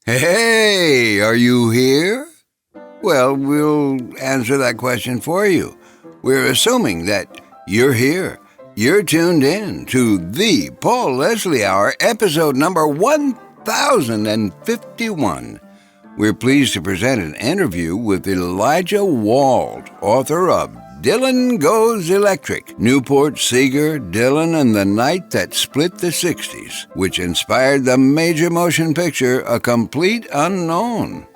Hey, are you here? Well, we'll answer that question for you. We're assuming that you're here. You're tuned in to the Paul Leslie Hour, episode number 1051. We're pleased to present an interview with Elijah Wald, author of Dylan Goes Electric, Newport, Seeger, Dylan, and the Night That Split the Sixties, which inspired the major motion picture A Complete Unknown.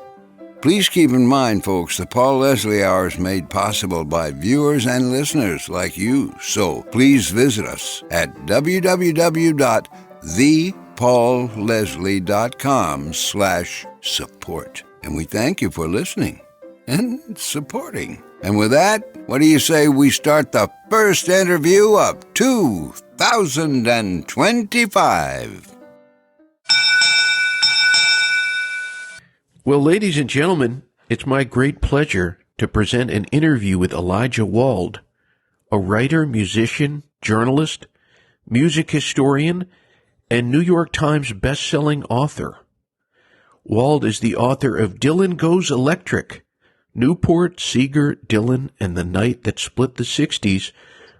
Please keep in mind, folks, the Paul Leslie Hour is made possible by viewers and listeners like you. So please visit us at www.thepaulleslie.com/support. And we thank you for listening and supporting. And with that, what do you say we start the first interview of 2025? Well, ladies and gentlemen, it's my great pleasure to present an interview with Elijah Wald, a writer, musician, journalist, music historian, and New York Times best-selling author. Wald is the author of Dylan Goes Electric, Newport, Seeger, Dylan, and the Night That Split the Sixties,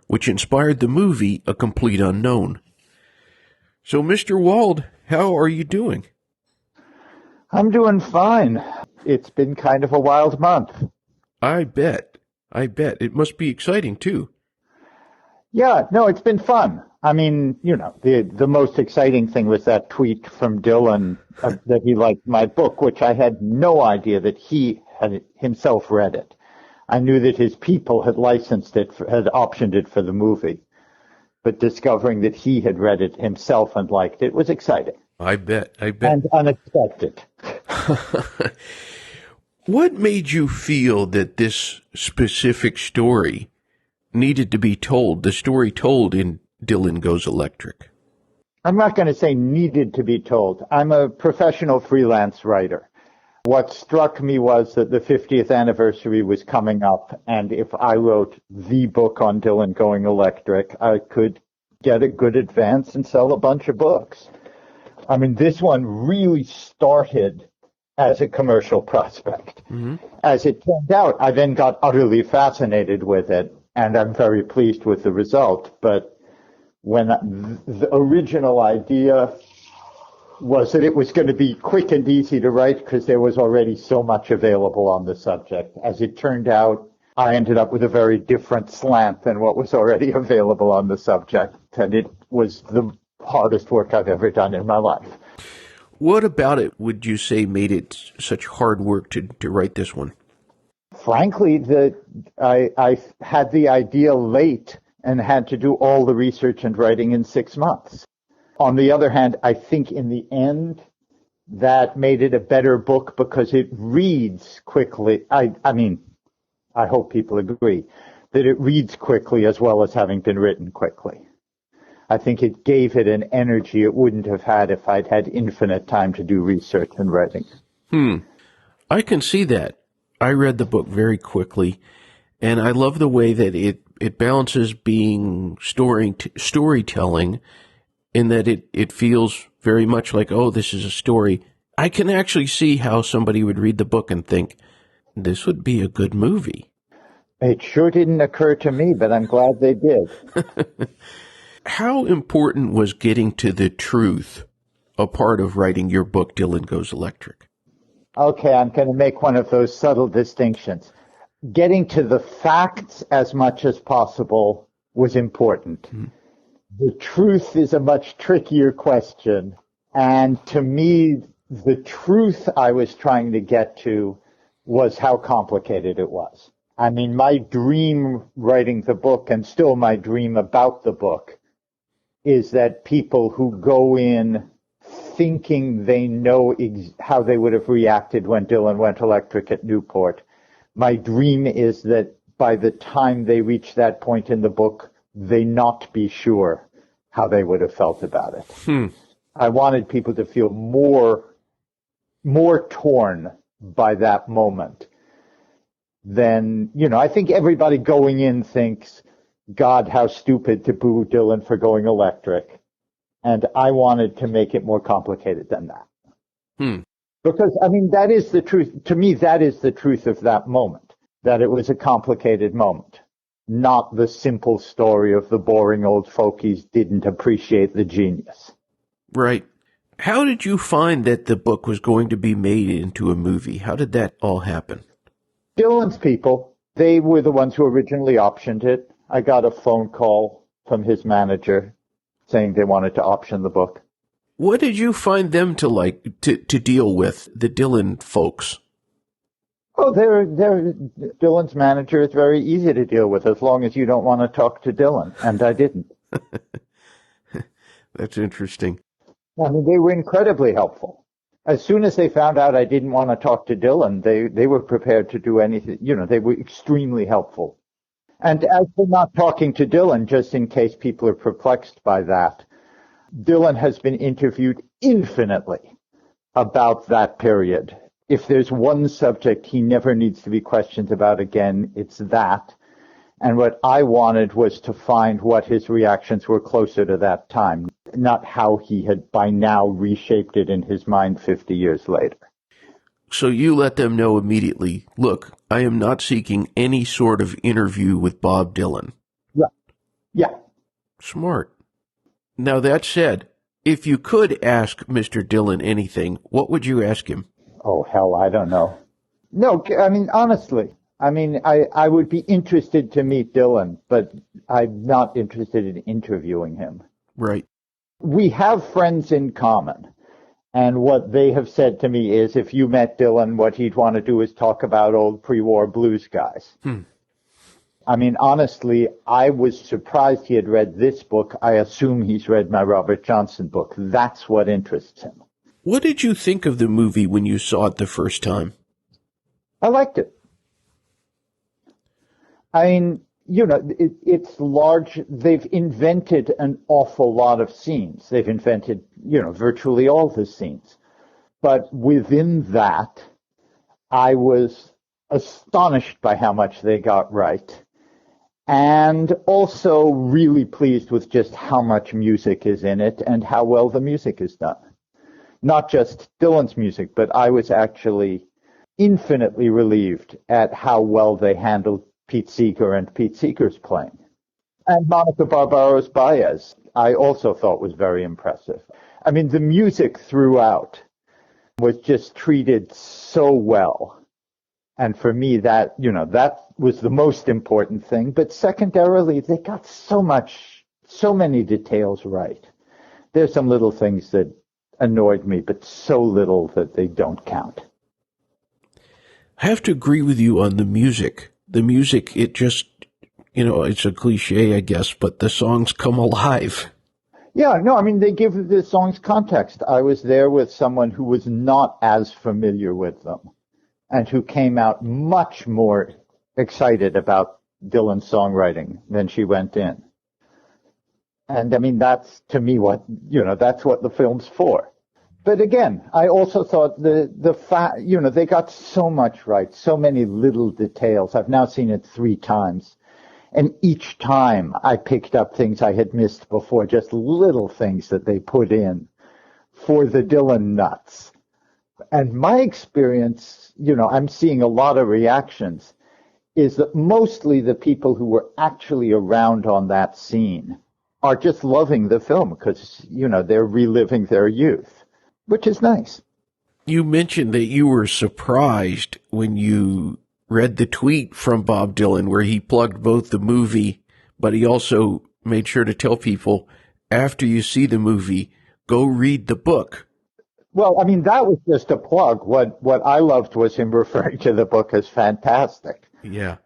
which inspired the movie A Complete Unknown. So, Mr. Wald, how are you doing? I'm doing fine. It's been kind of a wild month. I bet. It must be exciting, too. Yeah, no, it's been fun. I mean, the most exciting thing was that tweet from Dylan that he liked my book, which I had no idea that he had himself read it. I knew that his people had licensed it, had optioned it for the movie. But discovering that he had read it himself and liked it was exciting. I bet. And unexpected. What made you feel that this specific story needed to be told, the story told in Dylan Goes Electric? I'm not going to say needed to be told. I'm a professional freelance writer. What struck me was that the 50th anniversary was coming up, and if I wrote the book on Dylan Going Electric, I could get a good advance and sell a bunch of books. I mean, this one really started as a commercial prospect. Mm-hmm. As it turned out, I then got utterly fascinated with it, and I'm very pleased with the result. But when the original idea was that it was going to be quick and easy to write because there was already so much available on the subject. As it turned out, I ended up with a very different slant than what was already available on the subject, and it was the hardest work I've ever done in my life. What about it would you say made it such hard work to write this one? Frankly, I had the idea late and had to do all the research and writing in 6 months. On the other hand, I think in the end, that made it a better book because it reads quickly. I mean, I hope people agree that it reads quickly as well as having been written quickly. I think it gave it an energy it wouldn't have had if I'd had infinite time to do research and writing. I can see that. I read the book very quickly, and I love the way that it balances being storytelling in that it feels very much like, oh, this is a story. I can actually see how somebody would read the book and think, this would be a good movie. It sure didn't occur to me, but I'm glad they did. How important was getting to the truth a part of writing your book, Dylan Goes Electric? Okay, I'm going to make one of those subtle distinctions. Getting to the facts as much as possible was important. Mm-hmm. The truth is a much trickier question. And to me, the truth I was trying to get to was how complicated it was. I mean, my dream writing the book, and still my dream about the book, is that people who go in thinking they know how they would have reacted when Dylan went electric at Newport. My dream is that by the time they reach that point in the book, they not be sure how they would have felt about it. I wanted people to feel more torn by that moment than, I think everybody going in thinks, God, how stupid to boo Dylan for going electric. And I wanted to make it more complicated than that. Because, I mean, that is the truth. To me, that is the truth of that moment, that it was a complicated moment, not the simple story of the boring old folkies didn't appreciate the genius. Right. How did you find that the book was going to be made into a movie? How did that all happen? Dylan's people, they were the ones who originally optioned it. I got a phone call from his manager saying they wanted to option the book. What did you find them to like to deal with, the Dylan folks? Oh, Dylan's manager is very easy to deal with as long as you don't want to talk to Dylan, and I didn't. That's interesting. I mean, they were incredibly helpful. As soon as they found out I didn't want to talk to Dylan, they were prepared to do anything. You know, they were extremely helpful. And as for not talking to Dylan, just in case people are perplexed by that, Dylan has been interviewed infinitely about that period. If there's one subject he never needs to be questioned about again, it's that. And what I wanted was to find what his reactions were closer to that time, not how he had by now reshaped it in his mind 50 years later. So you let them know immediately, look, I am not seeking any sort of interview with Bob Dylan. Yeah. Yeah. Smart. Now, that said, if you could ask Mr. Dylan anything, what would you ask him? Oh, hell, I don't know. No, I mean, honestly, I would be interested to meet Dylan, but I'm not interested in interviewing him. Right. We have friends in common. And what they have said to me is if you met Dylan, what he'd want to do is talk about old pre-war blues guys. I mean, honestly, I was surprised he had read this book. I assume he's read my Robert Johnson book. That's what interests him. What did you think of the movie when you saw it the first time? I liked it. I mean, you know, it's large. They've invented an awful lot of scenes. They've invented, you know, virtually all the scenes. But within that, I was astonished by how much they got right. And also really pleased with just how much music is in it and how well the music is done. Not just Dylan's music, but I was actually infinitely relieved at how well they handled Pete Seeger and Pete Seeger's playing. And Monica Barbaros Baez, I also thought was very impressive. I mean, the music throughout was just treated so well. And for me, that, you know, that was the most important thing. But secondarily, they got so many details right. There's some little things that annoyed me, but so little that they don't count. I have to agree with you on the music. The music, it just, you know, it's a cliche, I guess, but the songs come alive. Yeah, no, I mean, they give the songs context. I was there with someone who was not as familiar with them and who came out much more excited about Dylan's songwriting than she went in. And I mean, that's to me that's what the film's for. But again, I also thought they got so much right, so many little details. I've now seen it 3 times. And each time I picked up things I had missed before, just little things that they put in for the Dylan nuts. And my experience, you know, I'm seeing a lot of reactions, is that mostly the people who were actually around on that scene are just loving the film because, you know, they're reliving their youth, which is nice. You mentioned that you were surprised when you read the tweet from Bob Dylan where he plugged both the movie, but he also made sure to tell people, after you see the movie, go read the book. Well, I mean, that was just a plug. What I loved was him referring to the book as fantastic. Yeah.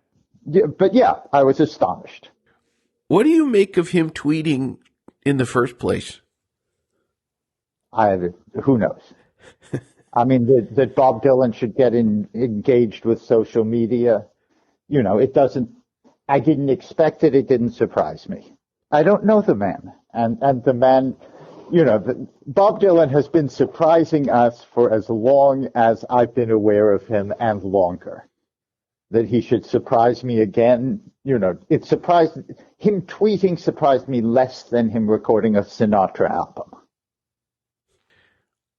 But yeah, I was astonished. What do you make of him tweeting in the first place? Who knows? I mean, that Bob Dylan should get engaged with social media, you know, I didn't expect it. It didn't surprise me. I don't know the man. And the man, you know, Bob Dylan has been surprising us for as long as I've been aware of him and longer. That he should surprise me again, you know, him tweeting surprised me less than him recording a Sinatra album.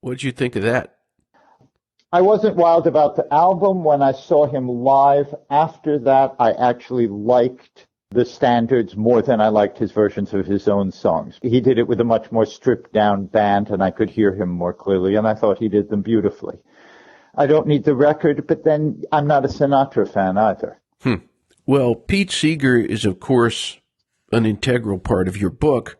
What'd you think of that? I wasn't wild about the album. When I saw him live after that, I actually liked the standards more than I liked his versions of his own songs. He did it with a much more stripped down band, and I could hear him more clearly, and I thought he did them beautifully. I don't need the record, but then I'm not a Sinatra fan either. Well, Pete Seeger is, of course, an integral part of your book.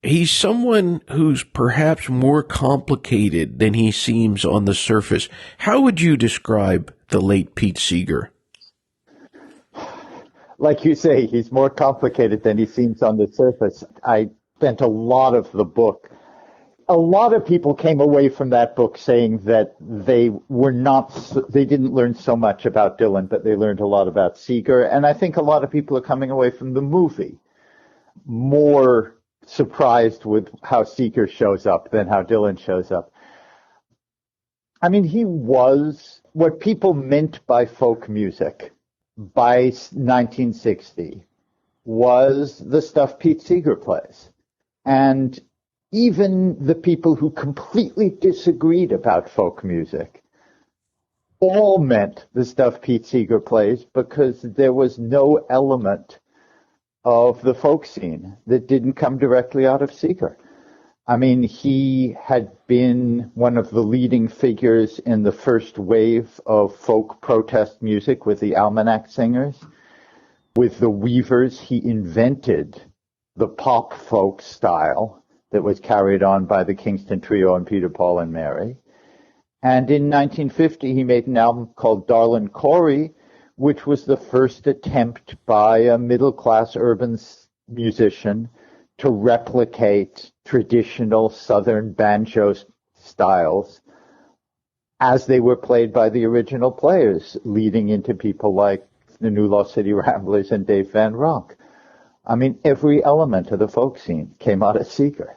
He's someone who's perhaps more complicated than he seems on the surface. How would you describe the late Pete Seeger? Like you say, he's more complicated than he seems on the surface. I spent a lot of the book. A lot of people came away from that book saying that they didn't learn so much about Dylan, but they learned a lot about Seeger. And I think a lot of people are coming away from the movie more surprised with how Seeger shows up than how Dylan shows up. I mean, he was what people meant by folk music by 1960 was the stuff Pete Seeger plays. And even the people who completely disagreed about folk music all meant the stuff Pete Seeger plays because there was no element of the folk scene that didn't come directly out of Seeger. I mean, he had been one of the leading figures in the first wave of folk protest music with the Almanac Singers. With the Weavers, he invented the pop folk style that was carried on by the Kingston Trio and Peter, Paul, and Mary. And in 1950, he made an album called Darlin' Corey, which was the first attempt by a middle-class urban musician to replicate traditional Southern banjo styles as they were played by the original players, leading into people like the New Lost City Ramblers and Dave Van Ronk. I mean, every element of the folk scene came out of Seeger.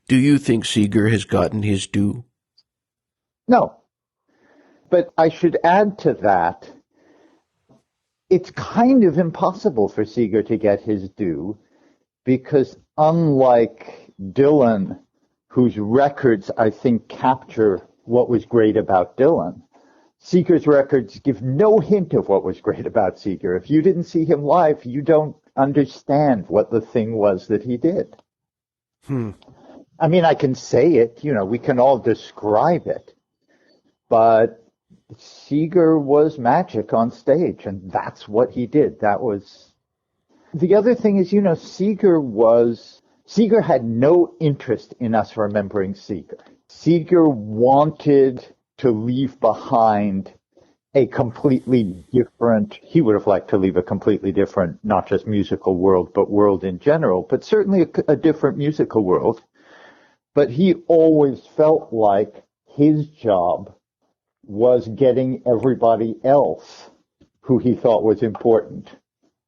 Do you think Seeger has gotten his due? No. But I should add to that, it's kind of impossible for Seeger to get his due because unlike Dylan, whose records I think capture what was great about Dylan, Seeger's records give no hint of what was great about Seeger. If you didn't see him live, you don't understand what the thing was that he did. I mean, I can say it, we can all describe it, but Seeger was magic on stage, and that's what he did. That was... The other thing is, Seeger had no interest in us remembering Seeger. Seeger wanted to leave behind a completely different, he would have liked to leave a completely different, not just musical world, but world in general, but certainly a different musical world. But he always felt like his job was getting everybody else who he thought was important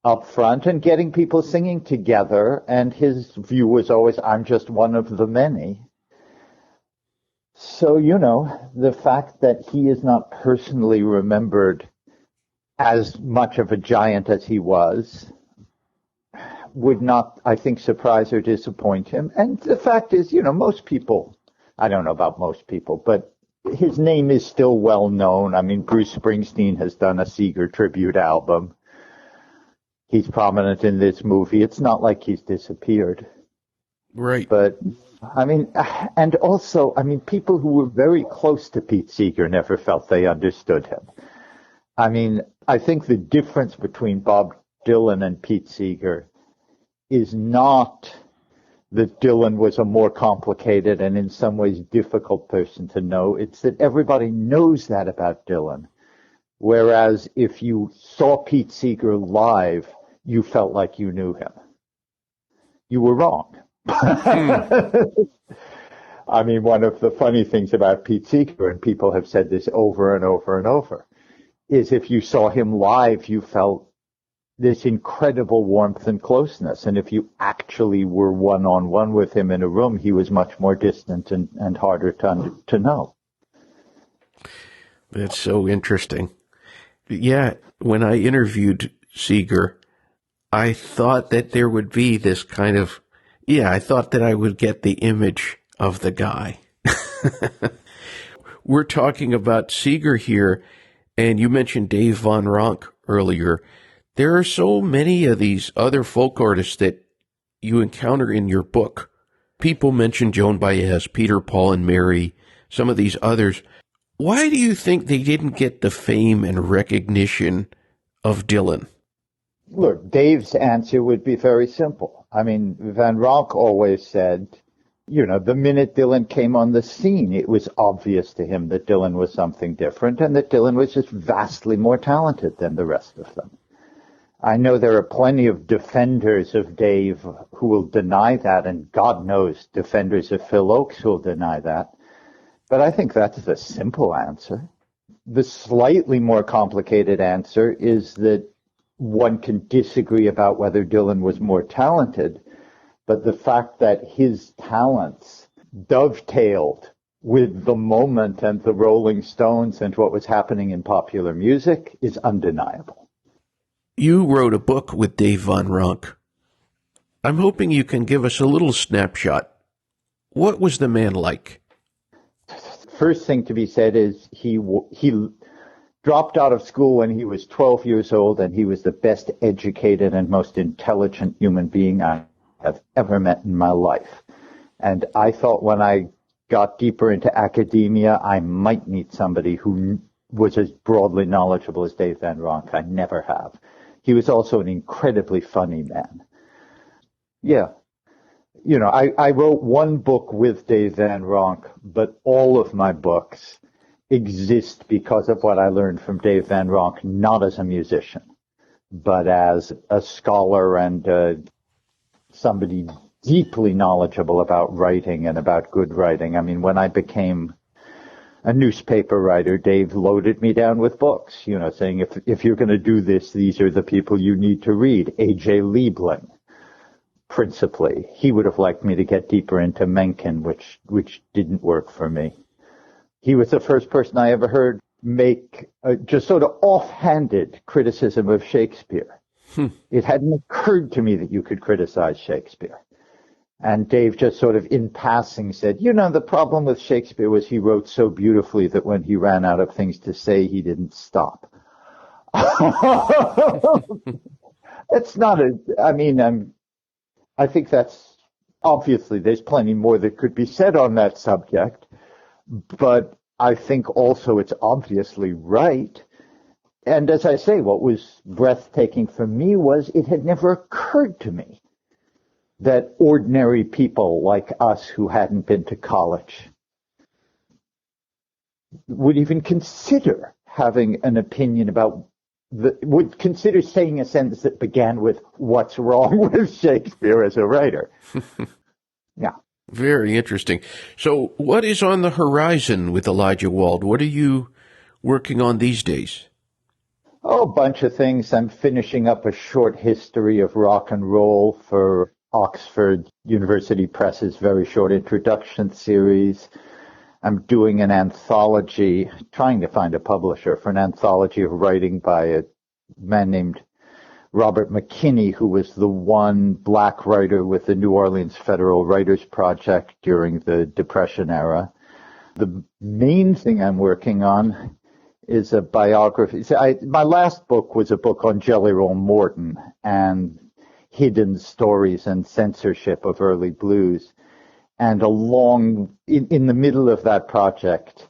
up front and getting people singing together. And his view was always, I'm just one of the many. So, the fact that he is not personally remembered as much of a giant as he was would not, I think, surprise or disappoint him. And the fact is, most people, I don't know about most people, but his name is still well known. I mean, Bruce Springsteen has done a Seeger tribute album. He's prominent in this movie. It's not like he's disappeared. Right. But, I mean, and also, people who were very close to Pete Seeger never felt they understood him. I mean, I think the difference between Bob Dylan and Pete Seeger is not that Dylan was a more complicated and in some ways difficult person to know. It's that everybody knows that about Dylan. Whereas if you saw Pete Seeger live, you felt like you knew him. You were wrong. I mean, one of the funny things about Pete Seeger, and people have said this over and over and over, is if you saw him live, you felt this incredible warmth and closeness. And if you actually were one-on-one with him in a room, he was much more distant and harder to know. That's so interesting. Yeah, when I interviewed Seeger, I thought that there would be this kind of, I thought that I would get the image of the guy. we're talking about Seeger here, and you mentioned Dave Von Ronk earlier. There are so many of these other folk artists that you encounter in your book. People mention Joan Baez, Peter, Paul, and Mary, some of these others. Why do you think they didn't get the fame and recognition of Dylan? Look, Dave's answer would be very simple. I mean, Van Ronk always said, the minute Dylan came on the scene, it was obvious to him that Dylan was something different and that Dylan was just vastly more talented than the rest of them. I know there are plenty of defenders of Dave who will deny that, and God knows defenders of Phil Ochs who will deny that. But I think that's the simple answer. The slightly more complicated answer is that one can disagree about whether Dylan was more talented, but the fact that his talents dovetailed with the moment and the Rolling Stones and what was happening in popular music is undeniable. You wrote a book with Dave Von Ronk. I'm hoping you can give us a little snapshot. What was the man like? First thing to be said is he dropped out of school when he was 12 years old, and he was the best educated and most intelligent human being I have ever met in my life. And I thought when I got deeper into academia, I might meet somebody who was as broadly knowledgeable as Dave Van Ronk. I never have. He was also an incredibly funny man. Yeah. I wrote one book with Dave Van Ronk, but all of my books exist because of what I learned from Dave Van Ronk, not as a musician, but as a scholar and somebody deeply knowledgeable about writing and about good writing. I mean, when I became a newspaper writer, Dave loaded me down with books, saying, if you're going to do this, these are the people you need to read. A.J. Liebling, principally. He would have liked me to get deeper into Mencken, which didn't work for me. He was the first person I ever heard make just sort of offhanded criticism of Shakespeare. It hadn't occurred to me that you could criticize Shakespeare. And Dave just sort of in passing said, the problem with Shakespeare was he wrote so beautifully that when he ran out of things to say, he didn't stop. It's not I think that's obviously there's plenty more that could be said on that subject, but I think also it's obviously right. And as I say, what was breathtaking for me was it had never occurred to me that ordinary people like us who hadn't been to college would even consider having an opinion about would consider saying a sentence that began with "What's wrong with Shakespeare as a writer?" Yeah. Very interesting. So what is on the horizon with Elijah Wald? What are you working on these days? Oh, a bunch of things. I'm finishing up a short history of rock and roll for Oxford University Press's very short introduction series. I'm doing an anthology, trying to find a publisher for an anthology of writing by a man named Robert McKinney, who was the one black writer with the New Orleans Federal Writers Project during the Depression era. The main thing I'm working on is a biography. My last book was a book on Jelly Roll Morton and hidden stories and censorship of early blues. And in the middle of that project,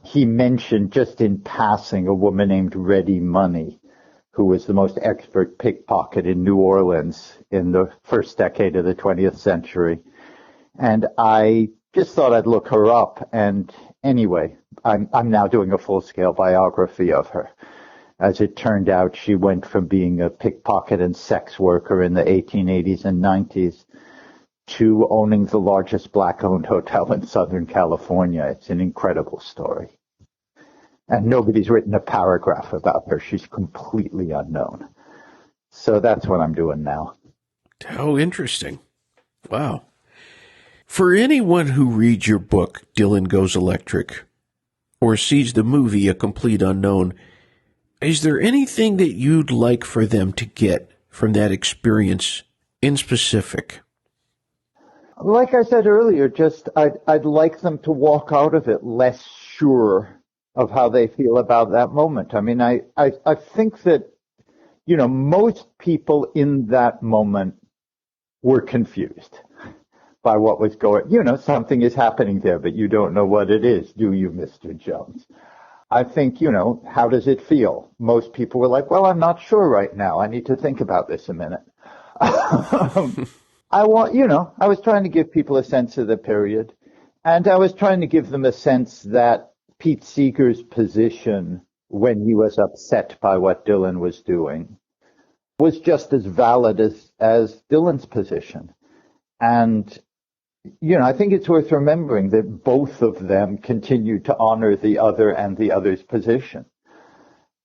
he mentioned just in passing a woman named Ready Money, who was the most expert pickpocket in New Orleans in the first decade of the 20th century. And I just thought I'd look her up. And anyway, I'm now doing a full-scale biography of her. As it turned out, she went from being a pickpocket and sex worker in the 1880s and 90s to owning the largest black-owned hotel in Southern California. It's an incredible story. And nobody's written a paragraph about her. She's completely unknown. So that's what I'm doing now. How interesting. Wow. For anyone who reads your book, Dylan Goes Electric, or sees the movie, A Complete Unknown, is there anything that you'd like for them to get from that experience in specific? Like I said earlier, just I'd like them to walk out of it less sure of how they feel about that moment. I mean, I think that, most people in that moment were confused by what was going, something is happening there, but you don't know what it is, do you, Mr. Jones? I think, how does it feel? Most people were like, well, I'm not sure right now. I need to think about this a minute. I was trying to give people a sense of the period, and I was trying to give them a sense that Pete Seeger's position when he was upset by what Dylan was doing was just as valid as Dylan's position. And, I think it's worth remembering that both of them continued to honor the other and the other's position.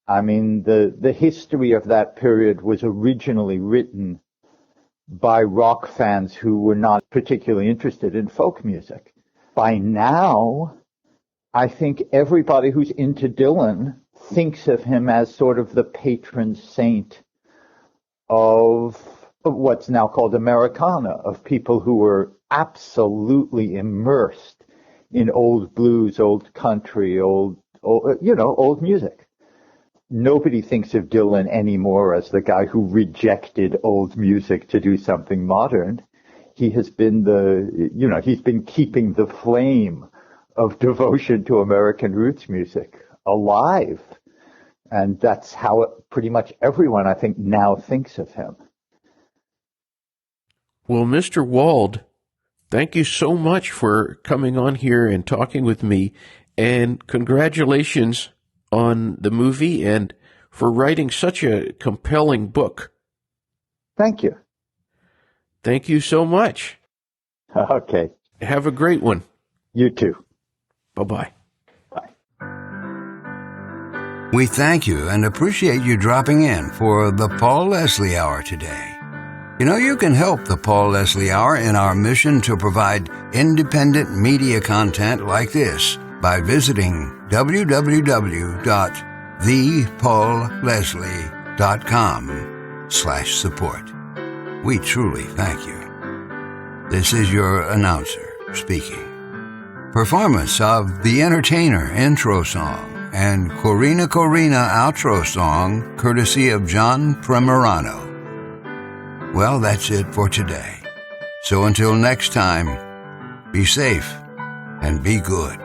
I mean, the history of that period was originally written by rock fans who were not particularly interested in folk music. By now, I think everybody who's into Dylan thinks of him as sort of the patron saint of what's now called Americana, of people who were absolutely immersed in old blues, old country, old music. Nobody thinks of Dylan anymore as the guy who rejected old music to do something modern. He has been he's been keeping the flame of devotion to American roots music alive. And that's how pretty much everyone, I think, now thinks of him. Well, Mr. Wald, thank you so much for coming on here and talking with me, and congratulations on the movie and for writing such a compelling book. Thank you. Thank you so much. Okay. Have a great one. You too. Bye-bye. Bye. We thank you and appreciate you dropping in for the Paul Leslie Hour today. You can help the Paul Leslie Hour in our mission to provide independent media content like this by visiting www.thepaulleslie.com/support. We truly thank you. This is your announcer speaking. Performance of The Entertainer intro song and Corina outro song, courtesy of John Primorano. Well, that's it for today. So until next time, be safe and be good.